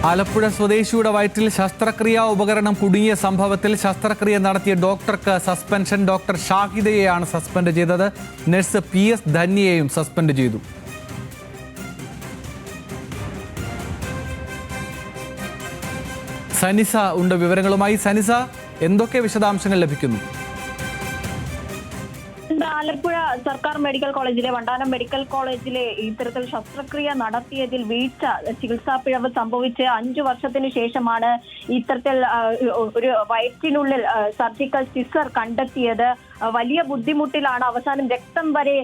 ആലപ്പുഴ സ്വദേശിയുടെ വയറ്റിൽ ശസ്ത്രക്രിയാ ഉപകരണം കുടുങ്ങിയ സംഭവത്തിൽ ശസ്ത്രക്രിയ നടത്തിയ ഡോക്ടർക്ക് സസ്പെൻഷൻ. ഡോക്ടർ ഷാഹിദയെയാണ് സസ്പെൻഡ് ചെയ്തത്. നഴ്സ് PS ധന്യയെയും സസ്പെൻഡ് ചെയ്തു. സനിസ ഉണ്ട് വിവരങ്ങളുമായി. സനിസ, എന്തൊക്കെ വിശദാംശങ്ങൾ ലഭിക്കുന്നു? ആലപ്പുഴ സർക്കാർ മെഡിക്കൽ കോളേജിലെ വണ്ടാനം മെഡിക്കൽ കോളേജിലെ ഇത്തരത്തിൽ ശസ്ത്രക്രിയ നടത്തിയതിൽ വീഴ്ച, ചികിത്സാ പിഴവ് സംഭവിച്ച് 5 വർഷത്തിന് ശേഷമാണ് ഇത്തരത്തിൽ ഒരു വയറ്റിനുള്ളിൽ സർജിക്കൽ സിസർ കണ്ടെത്തിയത്. വലിയ ബുദ്ധിമുട്ടിലാണ്. അവസാനം രക്തം വരെ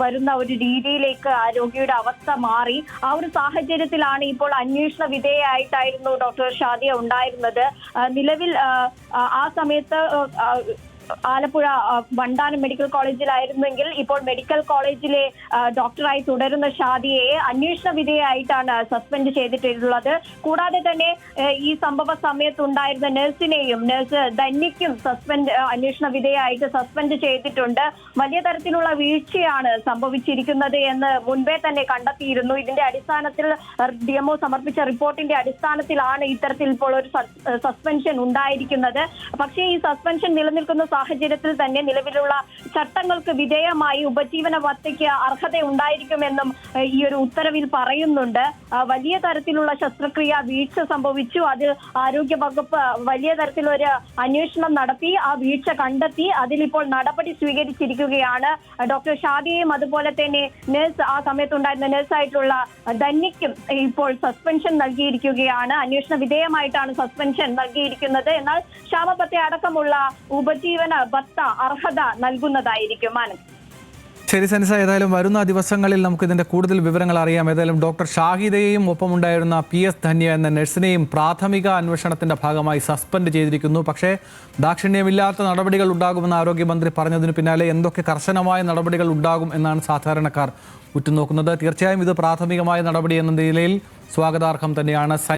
വരുന്ന ഒരു രീതിയിലേക്ക് രോഗിയുടെ അവസ്ഥ മാറി. ആ ഒരു സാഹചര്യത്തിലാണ് ഇപ്പോൾ അന്വേഷണ വിധേയമായിട്ടായിരുന്നു ഡോക്ടർ ഷാദിയ ഉണ്ടായിരുന്നത്. നിലവിൽ ആ സമയത്ത് ആലപ്പുഴ വണ്ടാനം മെഡിക്കൽ കോളേജിലായിരുന്നെങ്കിൽ ഇപ്പോൾ മെഡിക്കൽ കോളേജിലെ ഡോക്ടറായി തുടരുന്ന ഷാദിയയെ അന്വേഷണ വിധേയമായിട്ടാണ് സസ്പെൻഡ് ചെയ്തിട്ടുള്ളത്. കൂടാതെ തന്നെ ഈ സംഭവ സമയത്തുണ്ടായിരുന്ന നഴ്സ് ധന്യയ്ക്കും അന്വേഷണ വിധേയമായിട്ട് സസ്പെൻഡ് ചെയ്തിട്ടുണ്ട്. വലിയ തരത്തിലുള്ള വീഴ്ചയാണ് സംഭവിച്ചിരിക്കുന്നത് എന്ന് മുൻപേ തന്നെ കണ്ടെത്തിയിരുന്നു. ഇതിന്റെ അടിസ്ഥാനത്തിൽ DMO സമർപ്പിച്ച റിപ്പോർട്ടിന്റെ അടിസ്ഥാനത്തിലാണ് ഇത്തരത്തിൽ ഇപ്പോൾ ഒരു സസ്പെൻഷൻ ഉണ്ടായിരിക്കുന്നത്. പക്ഷേ ഈ സസ്പെൻഷൻ നിലനിൽക്കുന്ന സാഹചര്യത്തിൽ തന്നെ നിലവിലുള്ള ചട്ടങ്ങൾക്ക് വിധേയമായി ഉപജീവന ഭത്തയ്ക്ക് അർഹത ഉണ്ടായിരിക്കുമെന്നും ഈ ഒരു ഉത്തരവിൽ പറയുന്നുണ്ട്. വലിയ തരത്തിലുള്ള ശസ്ത്രക്രിയ വീഴ്ച സംഭവിച്ചു. അത് ആരോഗ്യ വകുപ്പ് വലിയ തരത്തിലൊരു അന്വേഷണം നടത്തി ആ വീഴ്ച കണ്ടെത്തി അതിലിപ്പോൾ നടപടി സ്വീകരിച്ചിരിക്കുകയാണ്. ഡോക്ടർ ഷാദിയയും അതുപോലെ തന്നെ ആ സമയത്തുണ്ടായിരുന്ന നഴ്സായിട്ടുള്ള ധന്യയ്ക്കും ഇപ്പോൾ സസ്പെൻഷൻ നൽകിയിരിക്കുകയാണ്. അന്വേഷണ വിധേയമായിട്ടാണ് സസ്പെൻഷൻ നൽകിയിരിക്കുന്നത്. എന്നാൽ ക്ഷാമബത്ത അടക്കമുള്ള ഉപജീവന ഭത്ത അർഹത നൽകുന്നതായിരിക്കും. ശരി സനിസ, ഏതായാലും വരുന്ന ദിവസങ്ങളിൽ നമുക്ക് ഇതിന്റെ കൂടുതൽ വിവരങ്ങൾ അറിയാം. ഏതായാലും ഡോക്ടർ ഷാഹിദയെയും ഒപ്പമുണ്ടായിരുന്ന PS ധന്യ എന്ന നഴ്സിനെയും പ്രാഥമിക അന്വേഷണത്തിന്റെ ഭാഗമായി സസ്പെൻഡ് ചെയ്തിരിക്കുന്നു. പക്ഷേ ദാക്ഷിണ്യമില്ലാത്ത നടപടികൾ ഉണ്ടാകുമെന്ന് ആരോഗ്യമന്ത്രി പറഞ്ഞതിന് പിന്നാലെ എന്തൊക്കെ കർശനമായ നടപടികൾ ഉണ്ടാകും എന്നാണ് സാധാരണക്കാർ ഉറ്റുനോക്കുന്നത്. തീർച്ചയായും ഇത് പ്രാഥമികമായ നടപടി എന്ന നിലയിൽ സ്വാഗതാർഹം തന്നെയാണ്.